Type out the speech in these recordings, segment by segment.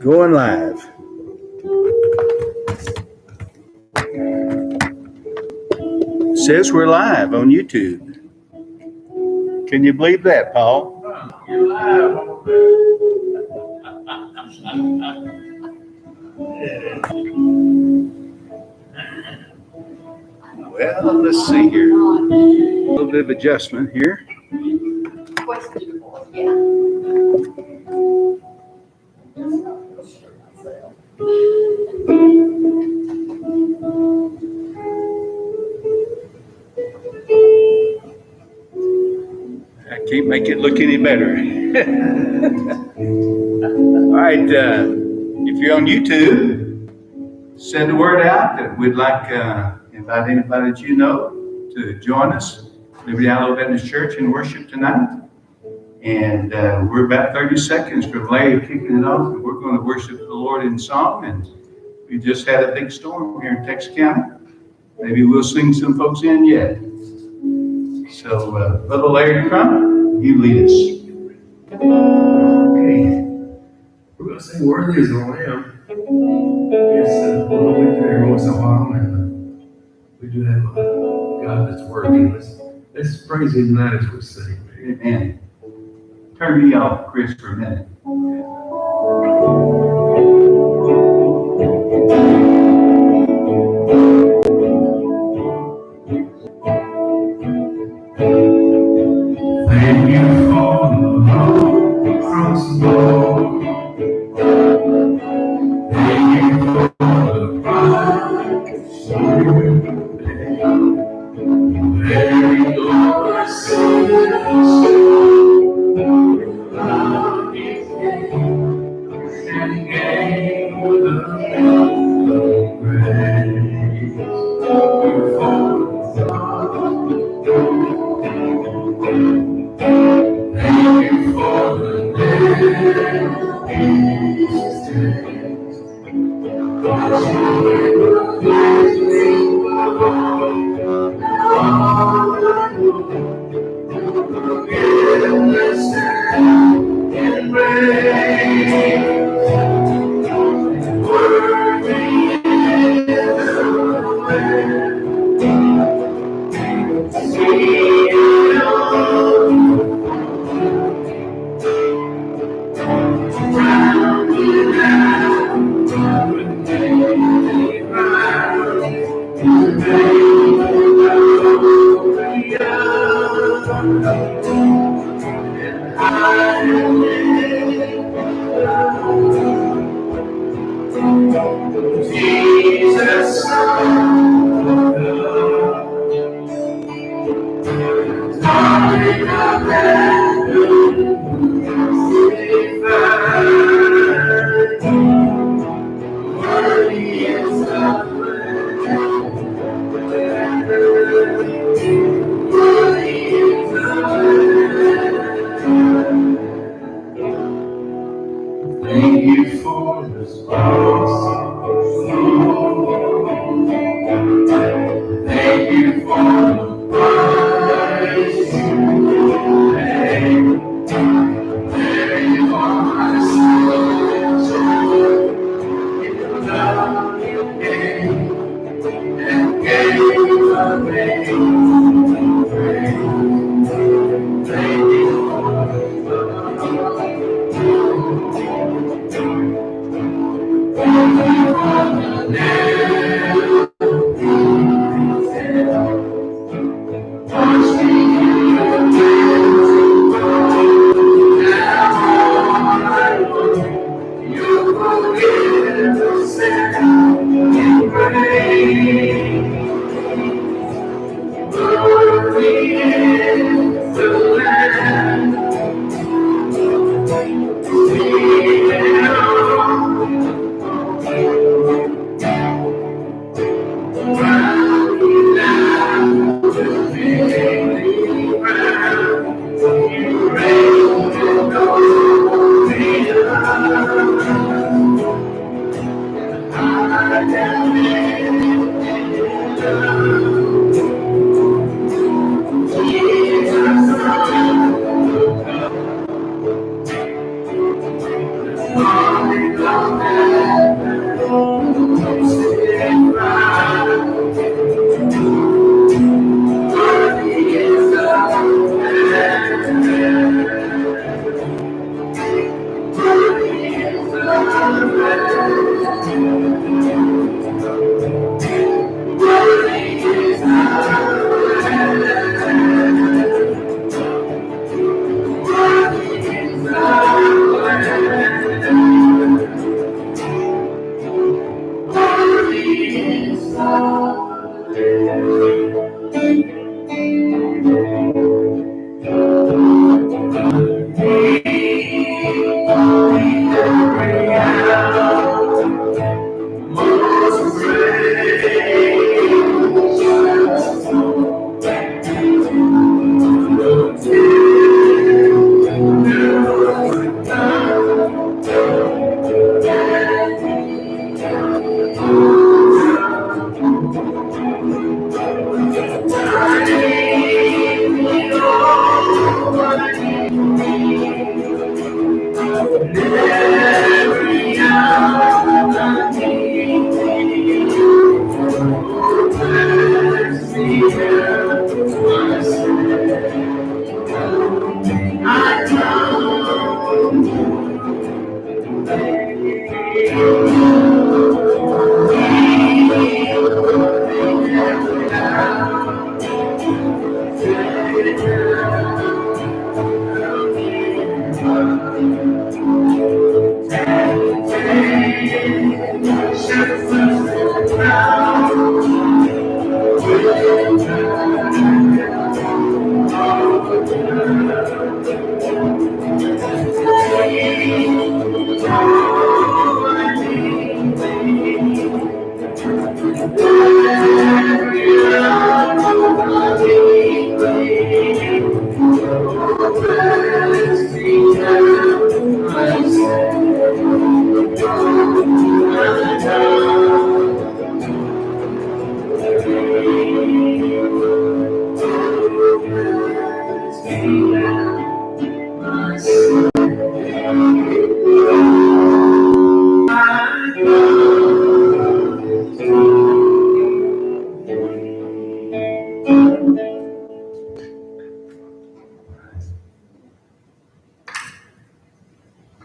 Going live. Says we're live on YouTube. Can you believe that, Paul? You're live. Well, let's see here. A little bit of adjustment here. I can't make it look any better. All right, if you're on YouTube, send the word out that we'd like to invite anybody that you know to join us, Liberty Island Baptist Church, in worship tonight. And we're about 30 seconds from Larry kicking it off, and we're going to worship the Lord in song. And we just had a big storm here in Texas County. Maybe we'll sing some folks in yet. So, Brother Larry Crump, you lead us. Okay. We're going to sing Worthy is the Lamb. It's one we do every once in a while, and we do have a God that's worthy. Let's praise Him tonight as we sing. Amen. Turn me off, Chris, for a minute. Thank you for the cross, Lord. Thank you for the price you paid. Very Lord, sinners, love is and gave the love of grace. Thank you for the Jesus, thank you for this cross. Thank you for the price you paid. There you are, my soul. You love you gave and gave amazing grace. Thank you for the love. Thank you for the name.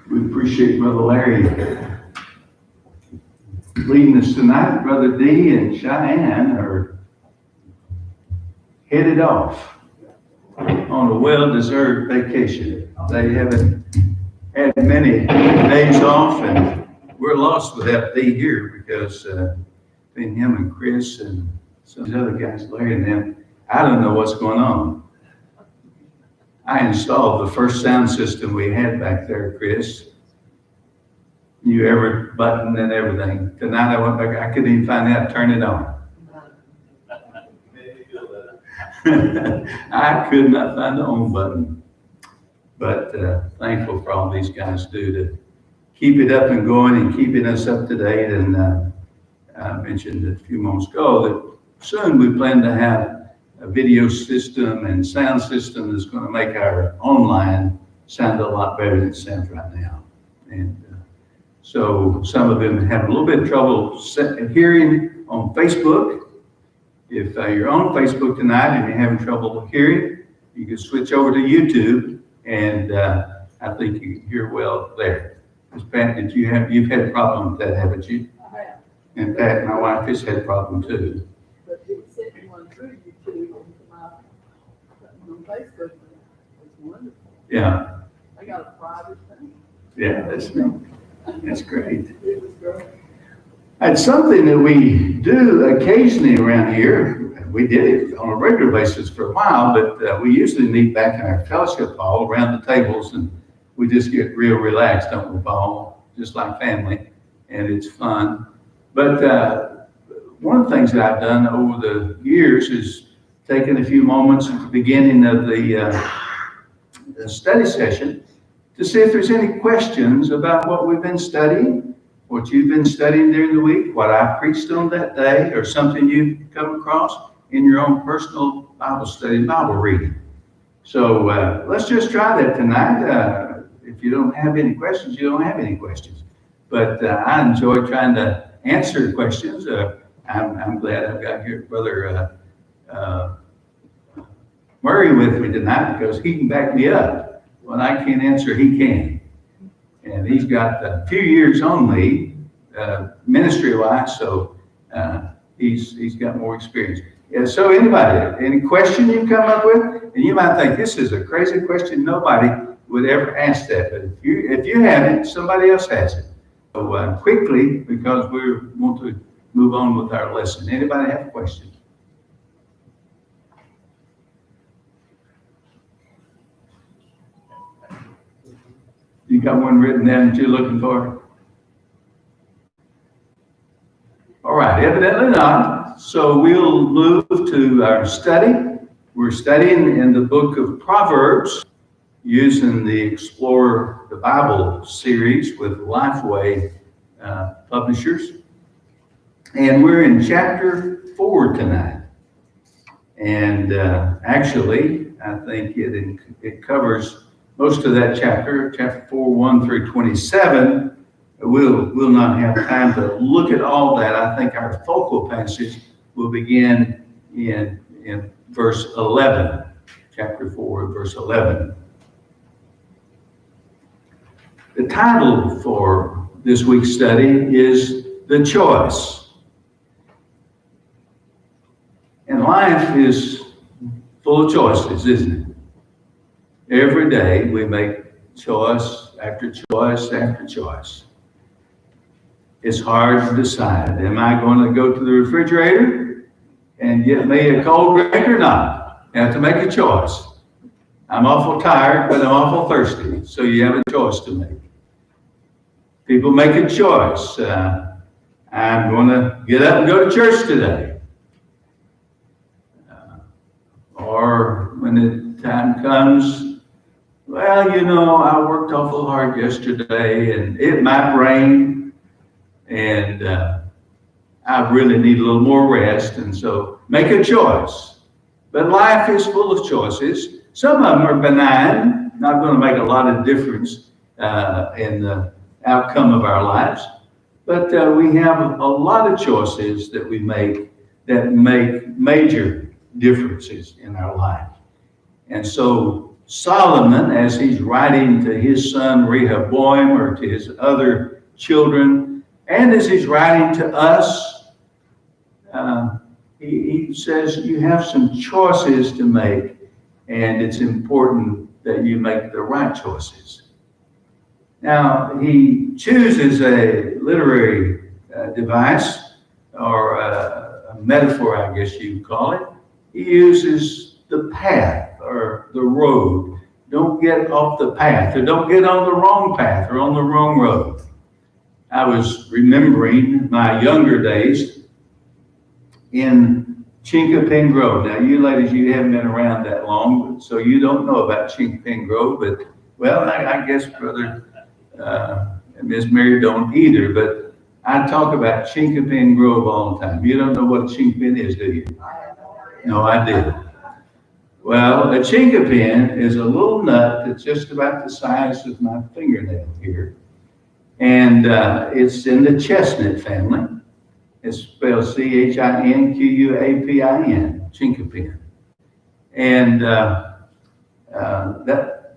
We appreciate Brother Larry leading us tonight. Brother D and Cheyenne are headed off on a well-deserved vacation. They haven't had many days off, and we're lost without D here because between him and Chris and some of the other guys, Larry and them, I don't know what's going on. I installed the first sound system we had back there, Chris. Knew every button and everything. Tonight I went back, I couldn't even find out how to turn it on. I could not find the on button. But thankful for all these guys do to keep it up and going and keeping us up to date. And I mentioned a few moments ago that soon we plan to have a video system and sound system that's going to make our online sound a lot better than it sounds right now. And so some of them have a little bit of trouble hearing on Facebook. If you're on Facebook tonight and you're having trouble hearing, you can switch over to YouTube, and I think you can hear well there. Ms. Pat, you've had a problem with that, haven't you? I have. And Pat, my wife, has had a problem too. But it sent me one through YouTube into my, on Facebook. It's wonderful. Yeah, I got a private thing. yeah, that's great. It was great. It's something that we do occasionally around here. We did it on a regular basis for a while, but we usually meet back in our fellowship hall around the tables, and we just get real relaxed, don't we, Paul? Just like family, and it's fun. But one of the things that I've done over the years is taken a few moments at the beginning of the study session to see if there's any questions about what we've been studying, what you've been studying during the week, what I preached on that day, or something you've come across in your own personal Bible study, Bible reading. So let's just try that tonight. If you don't have any questions, you don't have any questions. But I enjoy trying to answer questions. I'm glad I've got here Brother Murray with me tonight because he can back me up. When I can't answer, he can. and he's got a few years on me, ministry-wise, so he's got more experience. Yeah, so anybody, any question you come up with? And you might think, this is a crazy question. Nobody would ever ask that. But if you have it, somebody else has it. So quickly, because we want to move on with our lesson. Anybody have a question? You got one written down that you're looking for? All right, evidently not. So we'll move to our study. We're studying in the book of Proverbs using the Explore the Bible series with Lifeway Publishers. And we're in chapter 4 tonight. And actually, I think it covers most of that chapter, chapter 4, 1 through 27. We'll not have time to look at all that. I think our focal passage will begin in verse 11, chapter 4, verse 11. The title for this week's study is The Choice. And life is full of choices, isn't it? Every day we make choice after choice after choice. It's hard to decide. Am I going to go to the refrigerator and get me a cold drink or not? You have to make a choice. I'm awful tired, but I'm awful thirsty. So you have a choice to make. People make a choice. I'm going to get up and go to church today. Or when the time comes, well, you know, I worked awful hard yesterday and it might rain and I really need a little more rest. And so make a choice. But life is full of choices. Some of them are benign, not going to make a lot of difference in the outcome of our lives. But we have a lot of choices that we make that make major differences in our life. And so Solomon, as he's writing to his son Rehoboam or to his other children, and as he's writing to us, he says you have some choices to make, and it's important that you make the right choices. Now, he chooses a literary device or a metaphor, I guess you'd call it. He uses the path or the road. Don't get off the path, or don't get on the wrong path or on the wrong road. I was remembering my younger days in Chinkapin Grove. Now, you ladies, you haven't been around that long, so you don't know about Chinkapin Grove, but, well, I guess Brother and Miss Mary don't either, but I talk about Chinkapin Grove all the time. You don't know what a chinkapin is, do you? No, I did. Well, a chinkapin is a little nut that's just about the size of my fingernail here. And it's in the chestnut family. It's spelled Chinquapin, chinkapin. And that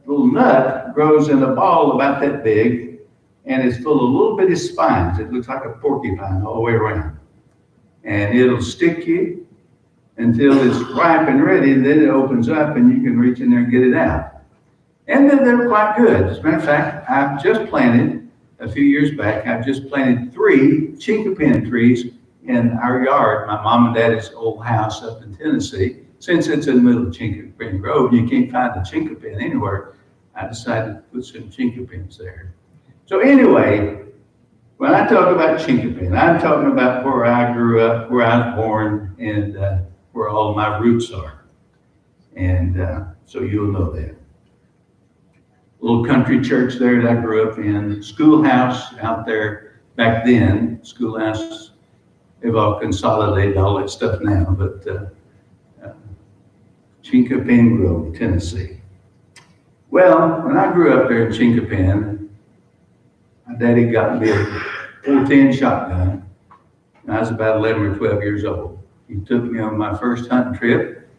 little nut grows in a ball about that big, and it's full of little bitty spines. It looks like a porcupine all the way around. And it'll stick you until it's ripe and ready, and then it opens up and you can reach in there and get it out. And then they're quite good. As a matter of fact, I've just planted, a few years back, I've just planted 3 chinkapin trees in our yard, my mom and daddy's old house up in Tennessee. Since it's in the middle of Chinkapin Grove, you can't find a chinkapin anywhere. I decided to put some chinkapins there. So anyway, when I talk about chinkapin, I'm talking about where I grew up, where I was born, and where all of my roots are. And so you'll know that. Little country church there that I grew up in, schoolhouse out there back then, schoolhouse, they've all consolidated all that stuff now, but Chinkapin Grove, Tennessee. Well, when I grew up there in Chinkapin, my daddy got me a .410 shotgun. I was about 11 or 12 years old. He took me on my first hunting trip,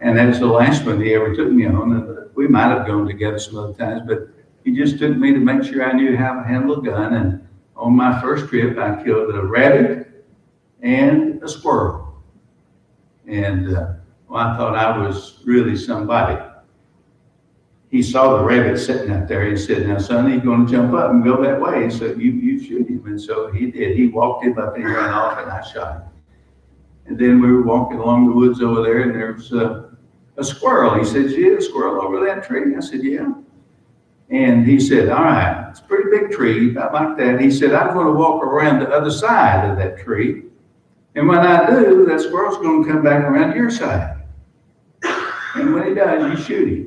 and that was the last one he ever took me on. We might have gone together some other times, but He just took me to make sure I knew how to handle a gun. And on my first trip, I killed a rabbit and a squirrel. And well, I thought I was really somebody. He saw the rabbit sitting out there. He said, "Now, son, he's going to jump up and go that way. So you shoot him." And so he did. He walked him up and he ran off, and I shot him. And then we were walking along the woods over there, and there was a squirrel. He said, "You a squirrel over that tree?" I said, "Yeah." And he said, "All right, it's a pretty big tree, about like that." He said, "I'm going to walk around the other side of that tree. And when I do, that squirrel's going to come back around your side. And when he does, you shoot him."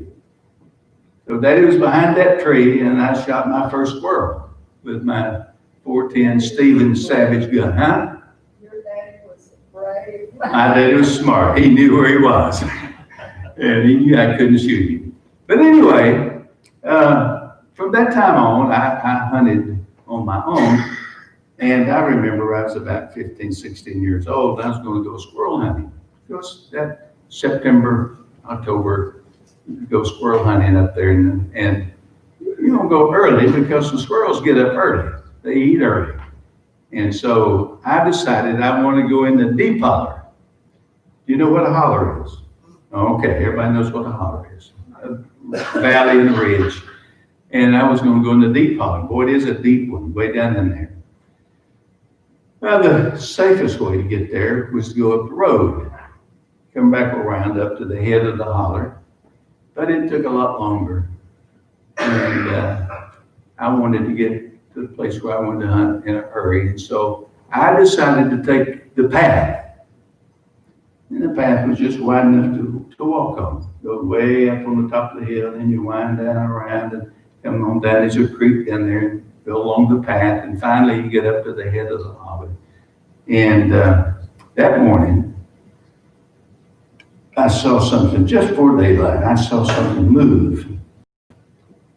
So Daddy was behind that tree, and I shot my first squirrel with my 410 Stevens Savage gun, huh? Your daddy was brave. My daddy was smart. He knew where he was. And he knew I couldn't shoot him. But anyway, from that time on, I hunted on my own. And I remember I was about 15, 16 years old. I was going to go squirrel hunting. Because that September, October, you go squirrel hunting up there. And you don't go early because the squirrels get up early. They eat early. And so I decided I want to go in the deep holler. Do you know what a holler is? Okay, everybody knows what a holler is. A valley and a ridge. And I was going to go in the deep holler. Boy, it is a deep one, way down in there. Well, the safest way to get there was to go up the road, come back around up to the head of the holler. But it took a lot longer. And I wanted to get to the place where I wanted to hunt in a hurry. And so I decided to take the path. And the path was just wide enough to walk on. Go way up on the top of the hill, and you wind down around and come on down. There's a creek down there, and go along the path, and finally you get up to the head of the holler. And that morning, I saw something just before daylight. I saw something move,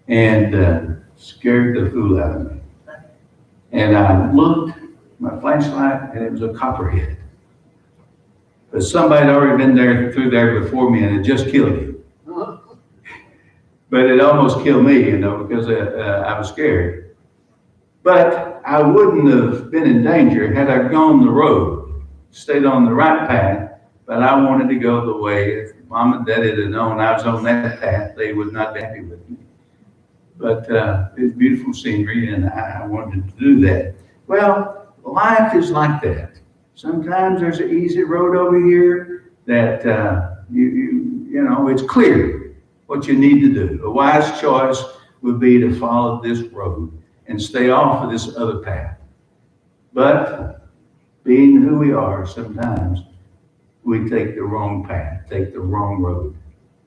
and scared the fool out of me. And I looked, my flashlight, and it was a copperhead. But somebody had already been through there before me, and it just killed him. But it almost killed me, because I was scared. But I wouldn't have been in danger had I gone the road, stayed on the right path. But I wanted to go the way, if Mom and Dad had known I was on that path, they would not be happy with me. But it was beautiful scenery, and I wanted to do that. Well, life is like that. Sometimes there's an easy road over here that it's clear what you need to do. A wise choice would be to follow this road and stay off of this other path. But being who we are, sometimes we take the wrong path, take the wrong road,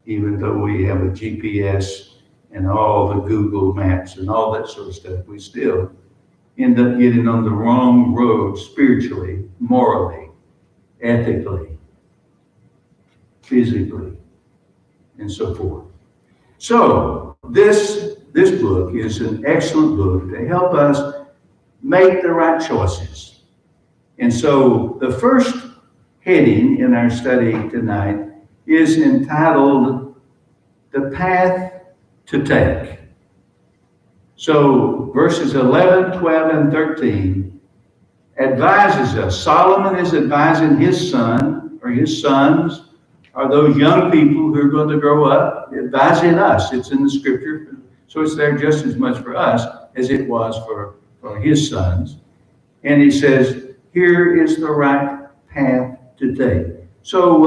even though we have a GPS and all the Google Maps and all that sort of stuff. We still end up getting on the wrong road spiritually, morally, ethically, physically, and so forth. So this book is an excellent book to help us make the right choices. And so the first heading in our study tonight is entitled The Path to Take. So verses 11, 12, and 13 advises us. Solomon is advising his son or his sons, or those young people who are going to grow up, advising us. It's in the scripture, so it's there just as much for us as it was for his sons. And he says, here is the right path to take. So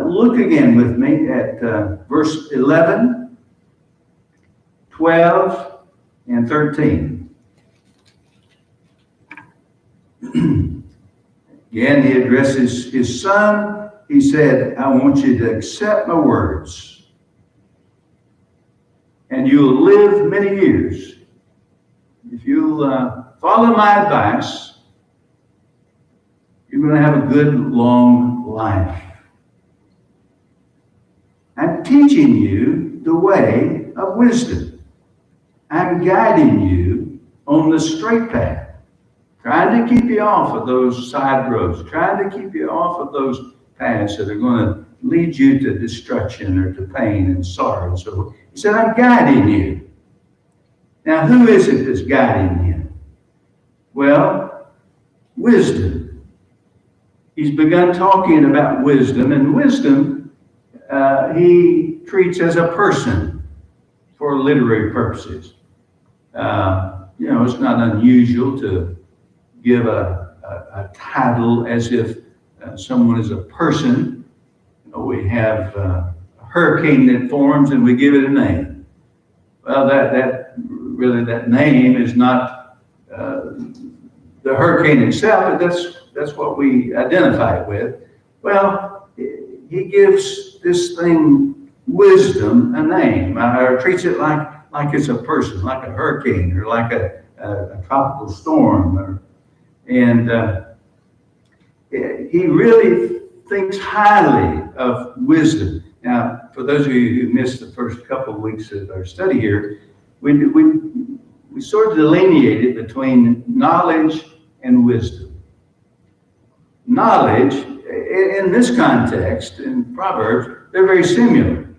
look again with me at verse 11, 12, and 13. Again, he addresses his son. He said, I want you to accept my words, and you'll live many years. If you'll follow my advice, you're going to have a good, long life. I'm teaching you the way of wisdom. I'm guiding you on the straight path, trying to keep you off of those side roads, trying to keep you off of those paths that are going to lead you to destruction or to pain and sorrow. So he said, I'm guiding you. Now, who is it that's guiding him? Well, wisdom. He's begun talking about wisdom, and wisdom he treats as a person for literary purposes. It's not unusual to give a title as if someone is a person. We have a hurricane that forms and we give it a name. Well, that name is not the hurricane itself, but that's what we identify it with. Well, he gives this thing wisdom a name, or treats it like it's a person, like a hurricane, or like a tropical storm, and he really thinks highly of wisdom. Now, for those of you who missed the first couple of weeks of our study here, we sort of delineated between knowledge and wisdom. Knowledge, in this context, in Proverbs, they're very similar.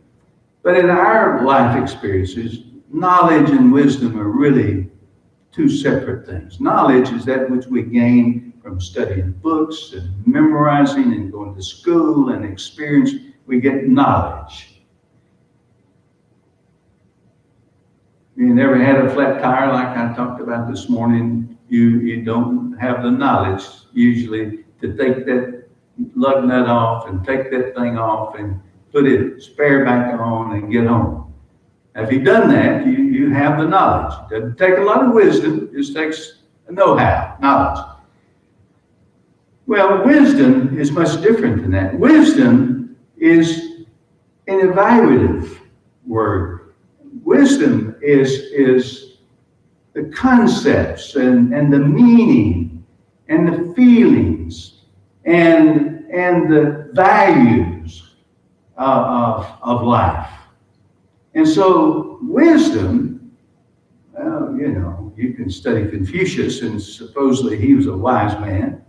But in our life experiences, knowledge and wisdom are really two separate things. Knowledge is that which we gain from studying books and memorizing and going to school and experience. We get knowledge. You never had a flat tire like I talked about this morning. You don't have the knowledge usually to take that lug nut off and take that thing off and put it spare back on and get home. Now, if you've done that, you have the knowledge. It doesn't take a lot of wisdom, it just takes a know-how, knowledge. Well, wisdom is much different than that. Wisdom is an evaluative word. Wisdom is the concepts and the meaning and the feelings and the values of life. And so wisdom, well, you can study Confucius, and supposedly he was a wise man.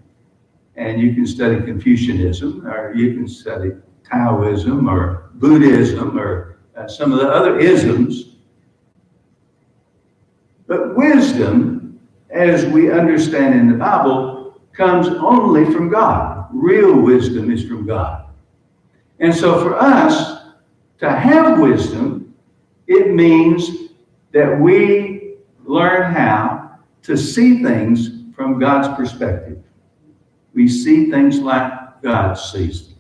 And you can study Confucianism, or you can study Taoism or Buddhism or some of the other isms. But wisdom, as we understand in the Bible, comes only from God. Real wisdom is from God. And so for us to have wisdom, it means that we learn how to see things from God's perspective. We see things like God sees them.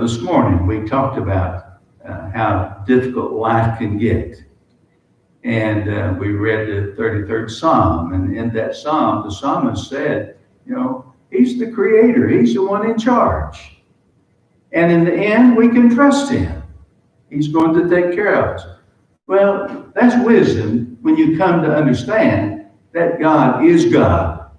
This morning we talked about how difficult life can get. And we read the 33rd Psalm. And in that Psalm, the psalmist said, he's the creator. He's the one in charge. And in the end, we can trust him. He's going to take care of us. Well, that's wisdom when you come to understand that God is God.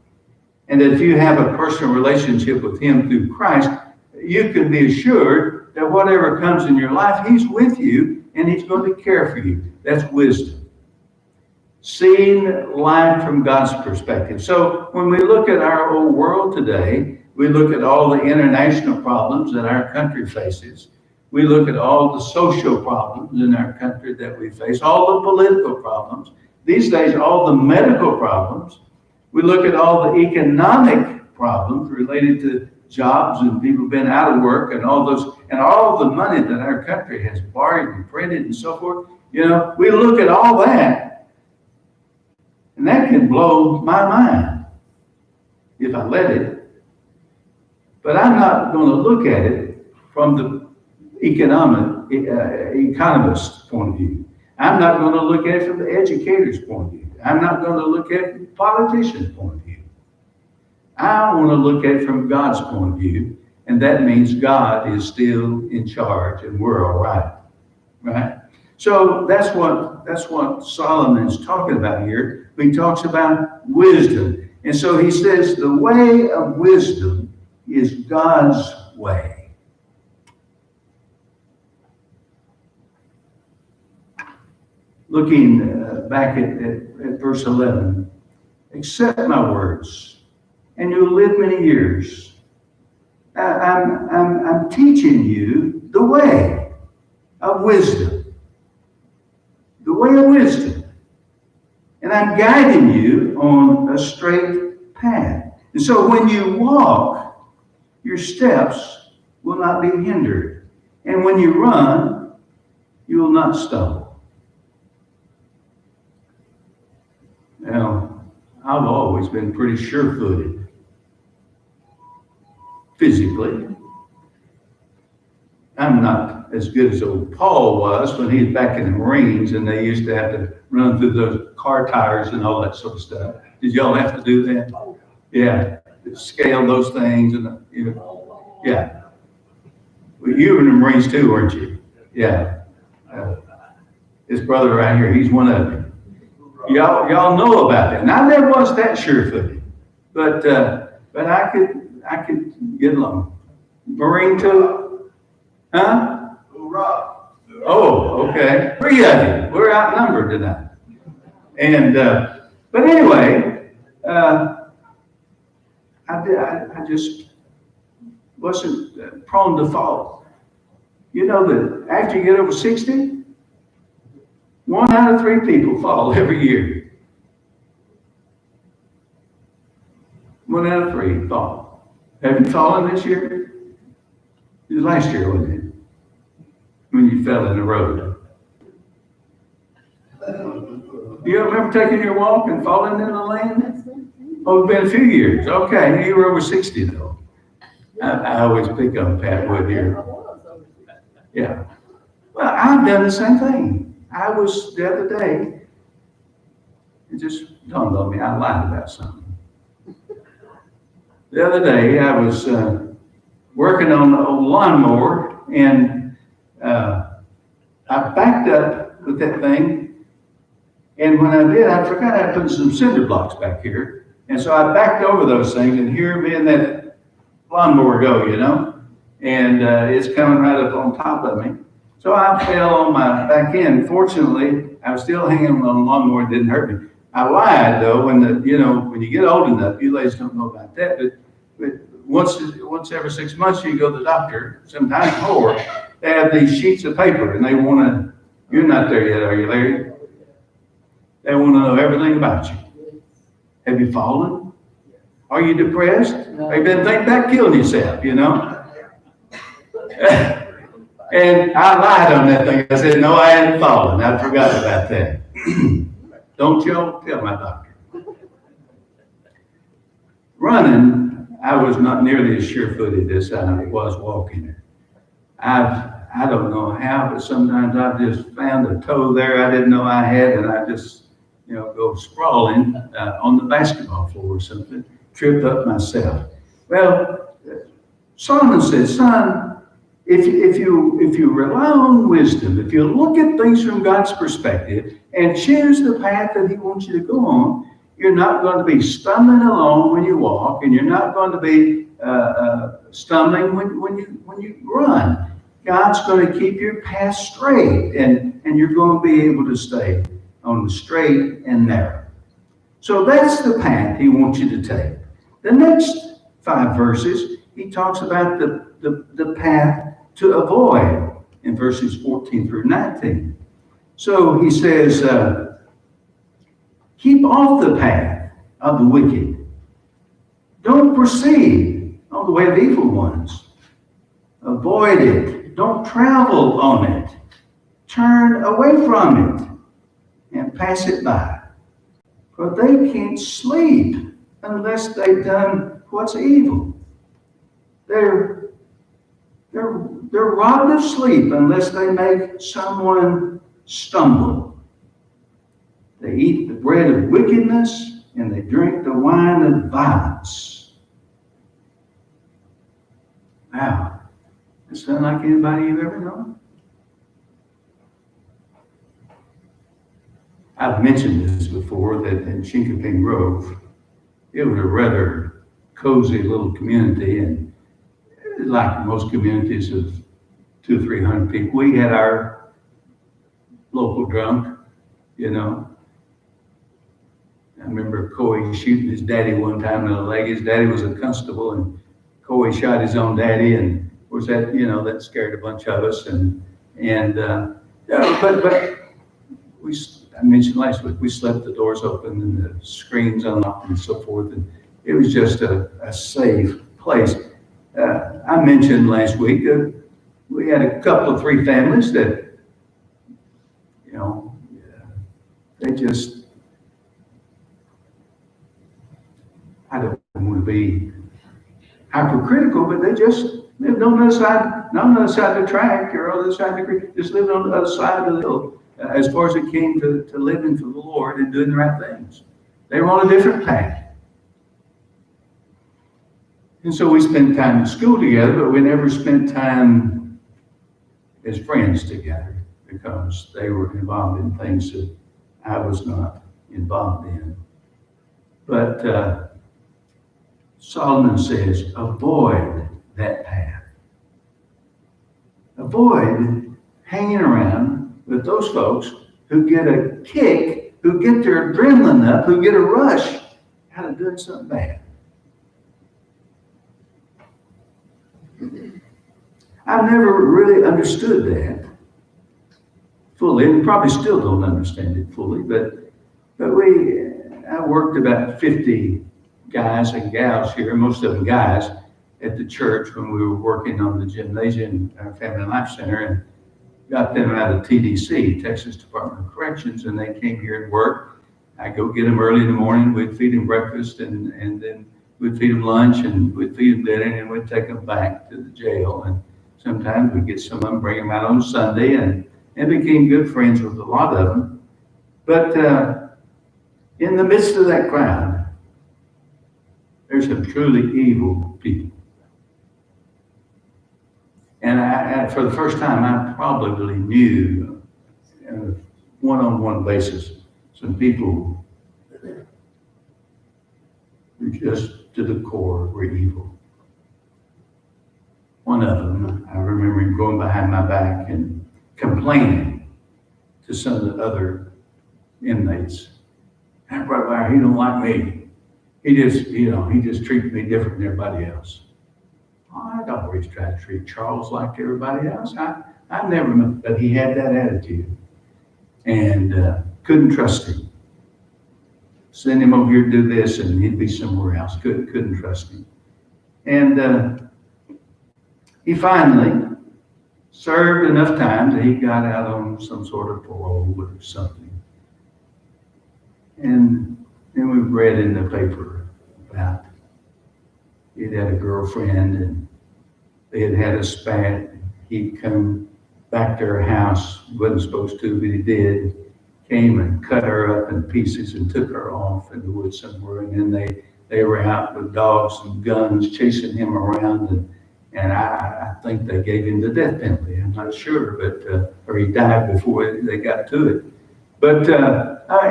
And that if you have a personal relationship with him through Christ, you can be assured that whatever comes in your life, he's with you and he's going to care for you. That's wisdom. Seeing life from God's perspective. So when we look at our old world today, we look at all the international problems that our country faces. We look at all the social problems in our country that we face, all the political problems. These days, all the medical problems. We look at all the economic problems related to jobs and people being out of work and all the money that our country has borrowed and printed and so forth. We look at all that, and that can blow my mind if I let it. But I'm not going to look at it from the economist's point of view. I'm not going to look at it from the educator's point of view. I'm not going to look at it from the politician's point of view. I want to look at it from God's point of view, and that means God is still in charge and we're all right. Right? So that's what Solomon's talking about here. He talks about wisdom. And so he says the way of wisdom is God's way. Looking back at verse 11, accept my words, and you'll live many years. I'm teaching you the way of wisdom. The way of wisdom. and I'm guiding you on a straight path. And so when you walk, your steps will not be hindered. And when you run, you will not stumble. Now, I've always been pretty sure-footed physically. I'm not as good as old Paul was when he was back in the Marines and they used to have to run through those car tires and all that sort of stuff. Did y'all have to do that? Yeah, scale those things and, yeah. Well, you were in the Marines too, weren't you? Yeah. His brother right here, he's one of them. Y'all know about that. And I never was that sure-footed, but I could get along. Marine too? Huh? Oh, okay. 3 of you. We're outnumbered tonight. And but anyway, I just wasn't prone to fall. You know that after you get over 60, 1 out of 3 people fall every year. 1 out of 3 fall. Have you fallen this year? It was last year, wasn't it? When you fell in the road. Do you remember taking your walk and falling in the lane? Oh, it's been a few years. Okay, you were over 60 though. I always pick on Pat Wood here. Yeah. Well, I've done the same thing. I was the other day, it just dawned on me, I lied about something. The other day, I was working on the old lawnmower, and I backed up with that thing, and when I did, I forgot I put some cinder blocks back here, and so I backed over those things, and here me and that lawnmower go, and it's coming right up on top of me. So I fell on my back end. Fortunately, I was still hanging on the lawnmower. It didn't hurt me. I lied though. When you get old enough, you ladies don't know about that, but once every 6 months you go to the doctor, sometimes more. They have these sheets of paper, and they want to. You're not there yet, are you, Larry? They want to know everything about you. Have you fallen? Are you depressed? Have you been thinking about killing yourself? And I lied on that thing. I said, no, I hadn't fallen. I forgot about that. Don't y'all tell my doctor. Running, I was not nearly as sure-footed as I was walking. I don't know how, but sometimes I've just found a toe there I didn't know I had, and I just, go sprawling on the basketball floor or something, trip up myself. Well, Solomon says, son, if you rely on wisdom, if you look at things from God's perspective and choose the path that He wants you to go on, you're not going to be stumbling along when you walk, and you're not going to be stumbling when you run. God's going to keep your path straight, and you're going to be able to stay on the straight and narrow. So that's the path He wants you to take. The next 5 verses, he talks about the path to avoid in verses 14 through 19. So he says, keep off the path of the wicked. Don't proceed on the way of evil ones. Avoid it. Don't travel on it. Turn away from it and pass it by. For they can't sleep unless they've done what's evil. They're robbed of sleep unless they make someone stumble. They eat the bread of wickedness and they drink the wine of violence. Wow. Does that sound like anybody you've ever known? I've mentioned this before, that in Chinkapin Grove, it was a rather cozy little community, and like most communities of 200 or 300 people, we had our local drunk, I remember Coy shooting his daddy one time in the leg. His daddy was a constable, and Coy shot his own daddy, and of course that, that scared a bunch of us, but I mentioned last week, we slept the doors open and the screens unlocked and so forth. And it was just a safe place. I mentioned last week that we had a couple of 3 families that, you know, they just, I don't want to be hypercritical, but they just lived on the other side, not on the other side of the track or on the other side of the creek, just lived on the other side of the hill as far as it came to living for the Lord and doing the right things. They were on a different path. And so we spent time in school together, but we never spent time as friends together because they were involved in things that I was not involved in. But Solomon says, avoid that path. Avoid hanging around with those folks who get a kick, who get their adrenaline up, who get a rush out of doing something bad. I've never really understood that fully, and probably still don't understand it fully, but I worked about 50 guys and gals here, most of them guys, at the church when we were working on the gymnasium, our Family Life Center, and got them out of TDC, Texas Department of Corrections, and they came here and worked. I go get them early in the morning, we'd feed them breakfast, and then we'd feed them lunch, and we'd feed them dinner, and we'd take them back to the jail. And sometimes we'd get some of them, bring them out on Sunday, and became good friends with a lot of them. But in the midst of that crowd, there's some truly evil people. And for the first time, I probably knew on a one-on-one basis some people who just to the core were evil. One of them, I remember him going behind my back and complaining to some of the other inmates. That brother, he don't like me. He just treats me different than everybody else. I don't always try to treat Charles like everybody else. I never, but he had that attitude and couldn't trust him. Send him over here to do this and he'd be somewhere else. Couldn't trust him. And he finally served enough time that he got out on some sort of parole or something. And then we read in the paper about he'd had a girlfriend and they had a spat. He'd come back to her house, wasn't supposed to, but he did. Came and cut her up in pieces and took her off in the woods somewhere. And then they were out with dogs and guns chasing him around. And I think they gave him the death penalty. I'm not sure, but or he died before they got to it. But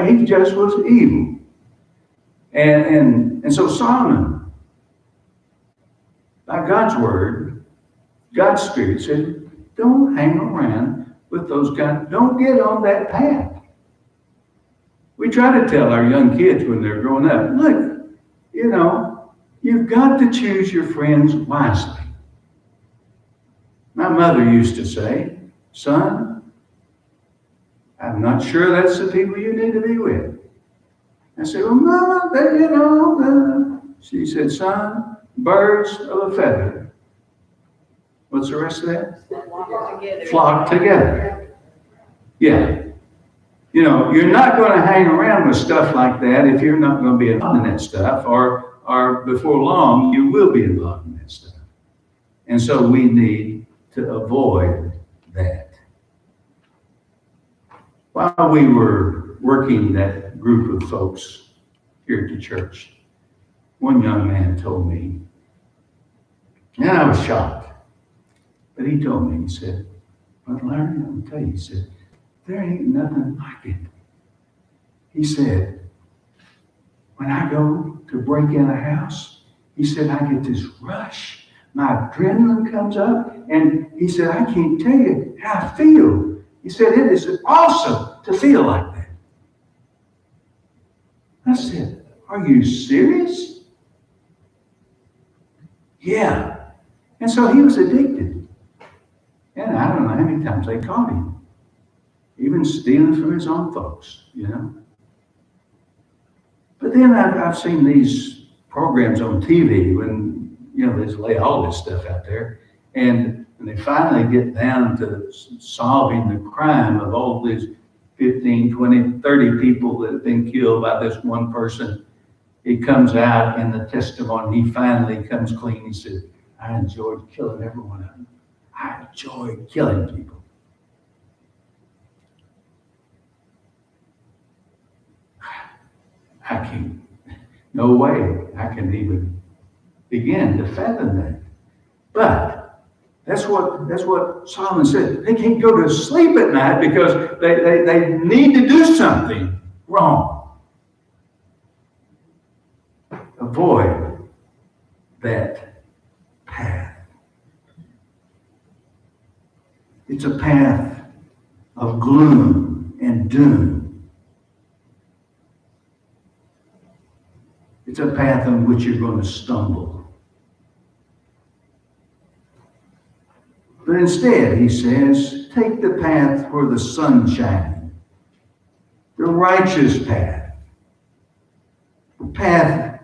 he just was evil. And so Solomon, by God's word, God's Spirit said, don't hang around with those guys. Don't get on that path. We try to tell our young kids when they're growing up, look, you've got to choose your friends wisely. My mother used to say, son, I'm not sure that's the people you need to be with. I said, well, Mama, she said, son, birds of a feather. What's the rest of that? Flock together. Yeah. You're not going to hang around with stuff like that if you're not going to be involved in that stuff, or before long, you will be involved in that stuff. And so we need to avoid that. While we were working that group of folks here at the church, one young man told me, and I was shocked, but he told me, he said, but Larry, I'm tell you, he said, there ain't nothing like it. He said, when I go to break in a house, he said, I get this rush. My adrenaline comes up, and he said, I can't tell you how I feel. He said, it is awesome to feel like that. I said, are you serious? Yeah. And so he was addicted. And I don't know how many times they caught him. even stealing from his own folks, But then I've seen these programs on TV when, they just lay all this stuff out there. And they finally get down to solving the crime of all these 15, 20, 30 people that have been killed by this one person. It comes out in the testimony. He finally comes clean. He said, I enjoyed killing every one of them. I enjoyed killing people. I can't, no way I can even begin to fathom that. But that's what Solomon said. They can't go to sleep at night because they need to do something wrong. Avoid that path. It's a path of gloom and doom. It's a path on which you're going to stumble. But instead, he says, take the path where the sun shines, the righteous path, the path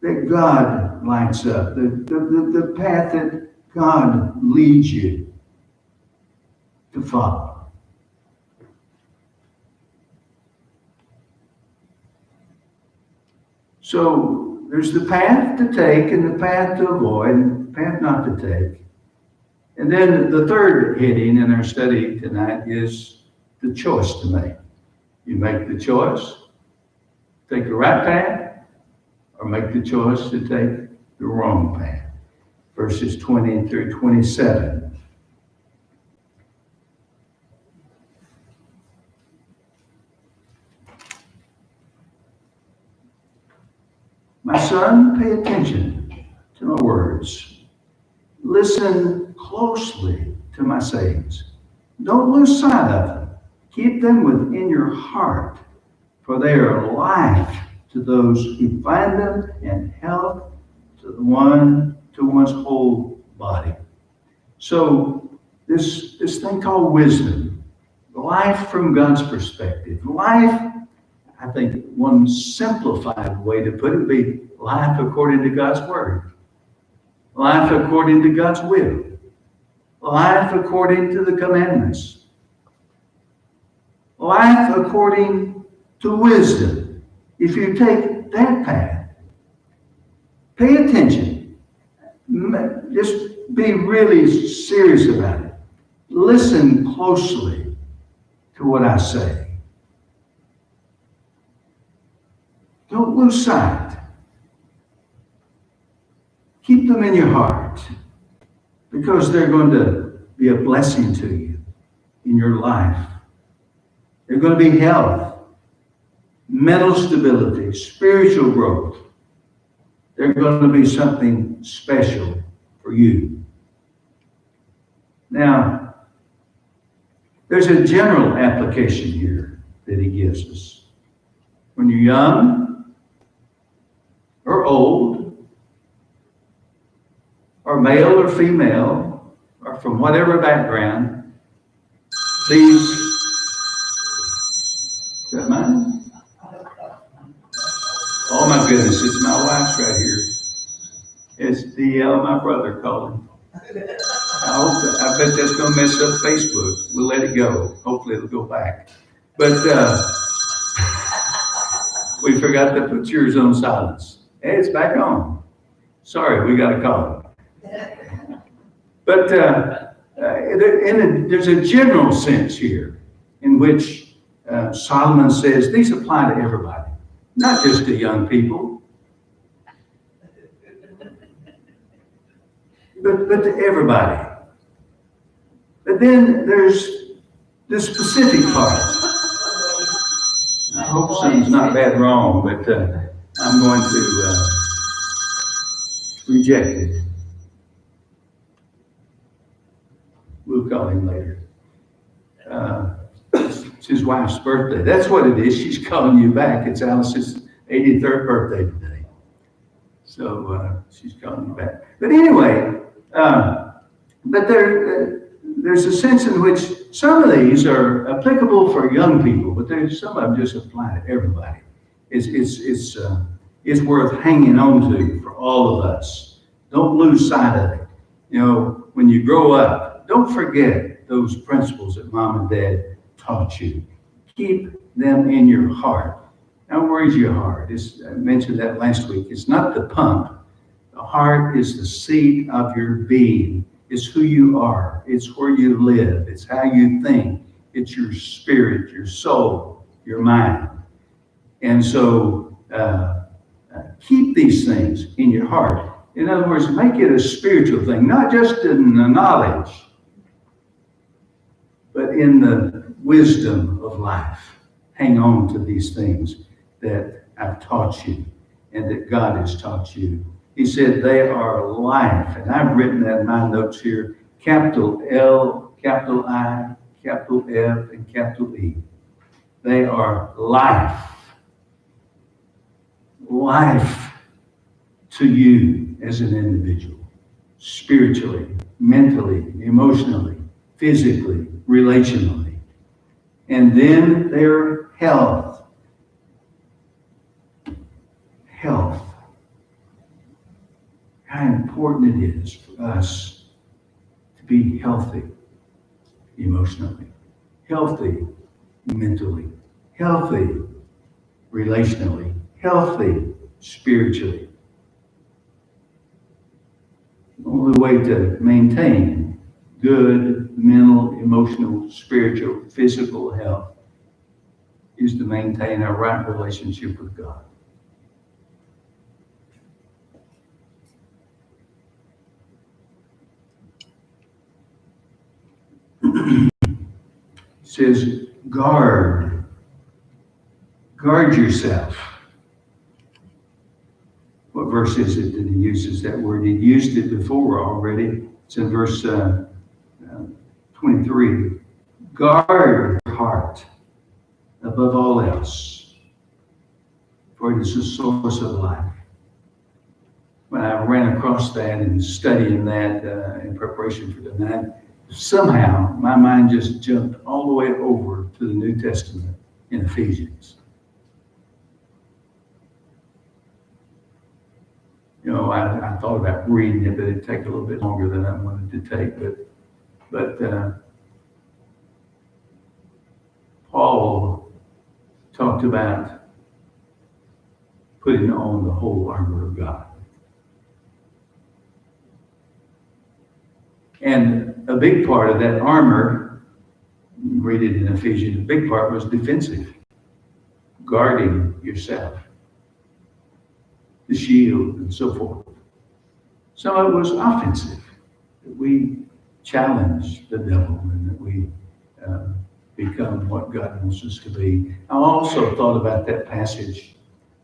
that God lights up, the path that God leads you to follow. So there's the path to take and the path to avoid and the path not to take. And then the third heading in our study tonight is the choice to make. You make the choice, take the right path, or make the choice to take the wrong path. Verses 20 through 27. My son, pay attention to my words. Listen closely to my sayings. Don't lose sight of them. Keep them within your heart, for they are life to those who find them and health to one's whole body. So this thing called wisdom, life from God's perspective, life, I think one simplified way to put it would be life according to God's word, life according to God's will, life according to the commandments, life according to wisdom. If you take that path, pay attention. Just be really serious about it. Listen closely to what I say. Don't lose sight. Keep them in your heart because they're going to be a blessing to you in your life. They're going to be health, mental stability, spiritual growth. They're going to be something special for you. Now, there's a general application here that he gives us. When you're young, or old, or male or female, or from whatever background, please, is that mine? Oh my goodness, it's my wife's right here. It's my brother calling. I bet that's going to mess up Facebook. We'll let it go. Hopefully it'll go back. But we forgot to put yours on silence. Hey, it's back on. Sorry, we got a call. But there's a general sense here in which Solomon says these apply to everybody, not just to young people, but to everybody. But then there's the specific part. I hope something's not bad wrong, but I'm going to reject it. We'll call him later. It's his wife's birthday. That's what it is. She's calling you back. It's Alice's 83rd birthday today. So she's calling you back. But anyway, but there's a sense in which some of these are applicable for young people, but there's some of them just apply to everybody. It's worth hanging on to for all of us. Don't lose sight of it. You know, when you grow up, don't forget those principles that mom and dad taught you. Keep them in your heart. Now, where is your heart? I mentioned that last week. It's not the pump. The heart is the seat of your being. It's who you are. It's where you live. It's how you think. It's your spirit, your soul, your mind. And so keep these things in your heart. In other words, make it a spiritual thing, not just in the knowledge, but in the wisdom of life. Hang on to these things that I've taught you and that God has taught you. He said they are life. And I've written that in my notes here, capital L, capital I, capital F, and capital E. They are life. Life to you as an individual, spiritually, mentally, emotionally, physically, relationally. And then their health. Health. How important it is for us to be healthy emotionally, healthy mentally, healthy relationally, healthy spiritually. The only way to maintain good mental, emotional, spiritual, physical health is to maintain a right relationship with God. It says, guard yourself. What verse is it that he uses that word? He used it before already. It's in verse 23. Guard your heart above all else, for it is the source of life. When I ran across that and studying that in preparation for tonight, somehow my mind just jumped all the way over to the New Testament in Ephesians. You know, I thought about reading it, but it'd take a little bit longer than I wanted to take. But Paul talked about putting on the whole armor of God. And a big part of that armor, read it in Ephesians, a big part was defensive, guarding yourself, the shield and so forth. Some of it was offensive, that we challenge the devil and that we become what God wants us to be. I also thought about that passage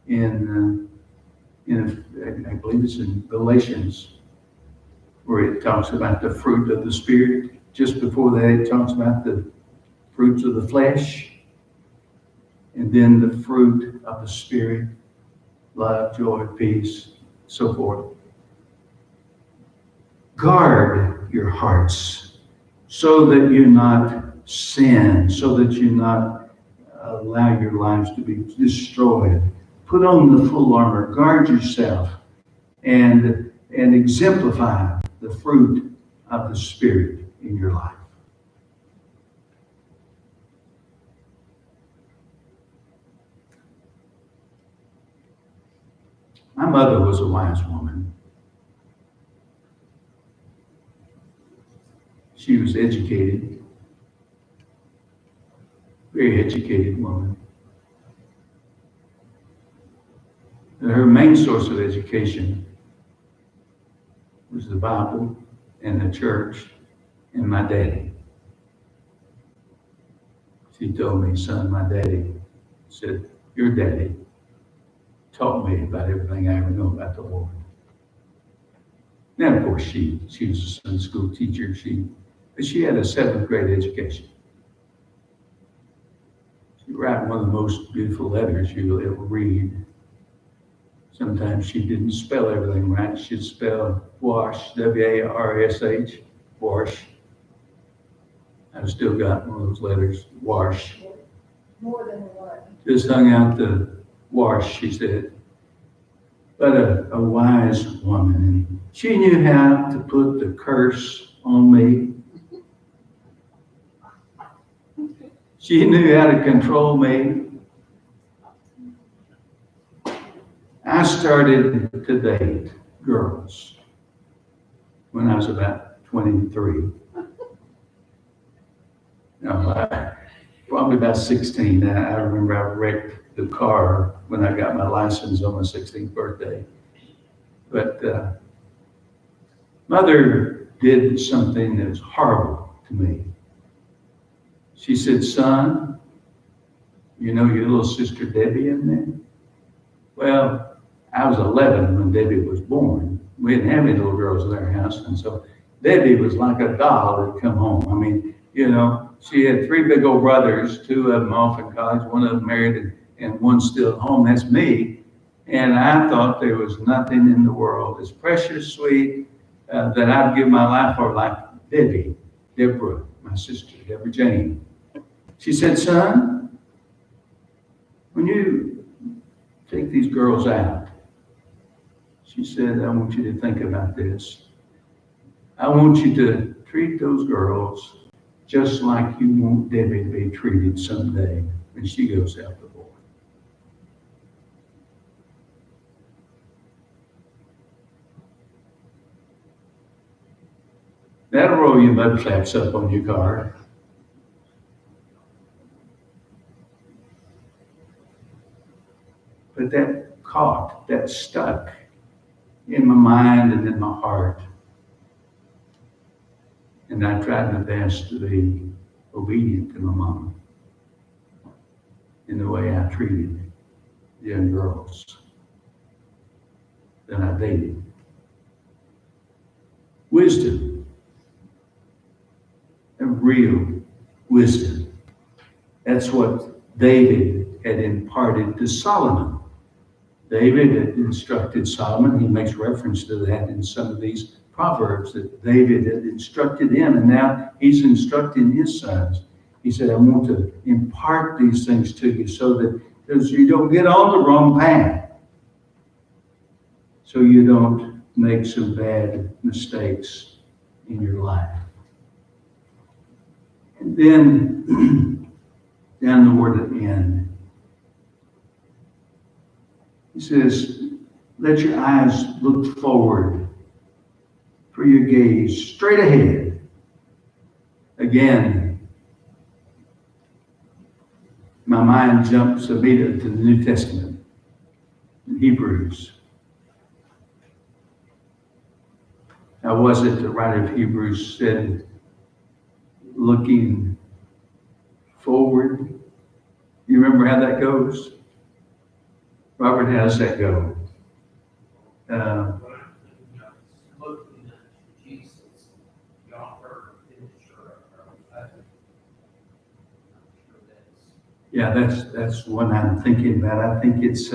in I believe it's in Galatians, where it talks about the fruit of the Spirit. Just before that, it talks about the fruits of the flesh, and then the fruit of the Spirit, love, joy, peace, so forth. Guard your hearts so that you not sin, so that you not allow your lives to be destroyed. Put on the full armor, guard yourself, and exemplify the fruit of the Spirit in your life. My mother was a wise woman. She was educated, very educated woman. And her main source of education was the Bible and the church and my daddy. She told me, son, my daddy said, your daddy taught me about everything I ever know about the Lord. Now, of course, she was a Sunday school teacher. But she had a 7th grade education. She wrote one of the most beautiful letters you'll ever read. Sometimes she didn't spell everything right. She'd spell wash, W-A-R-S-H, wash. I've still got one of those letters, wash. More than one. Just hung out the wash, she said. But a wise woman, and she knew how to put the curse on me. She knew how to control me. I started to date girls when I was about 23. No, probably about 16. I remember I wrecked the car when I got my license on my 16th birthday. But mother did something that was horrible to me. She said, son, you know your little sister Debbie in there? Well, I was 11 when Debbie was born. We didn't have any little girls in our house, and so Debbie was like a doll that come home. I mean, you know, she had 3 big old brothers, 2 of them off in college, 1 of them married, and 1 still at home. That's me. And I thought there was nothing in the world as precious, sweet, that I'd give my life for like Deborah, my sister, Deborah Jane. She said, son, when you take these girls out, she said, I want you to think about this. I want you to treat those girls just like you want Debbie to be treated someday when she goes out the door. That'll roll your mud flaps up on your car. But that stuck in my mind and in my heart. And I tried my best to be obedient to my mom in the way I treated young girls that I dated. Wisdom, a real wisdom. That's what David had imparted to Solomon. David had instructed Solomon. He makes reference to that in some of these Proverbs that David had instructed him, and now he's instructing his sons. He said, I want to impart these things to you so that you don't get on the wrong path, so you don't make some bad mistakes in your life. And then down the word at the end, he says, let your eyes look forward, for your gaze straight ahead. Again, my mind jumps immediately to the New Testament, in Hebrews. How was it the writer of Hebrews said, looking forward? You remember how that goes? Robert, how does that go? Looking at Jesus, the author and finisher of our faith. Yeah, that's one I'm thinking about. I think it's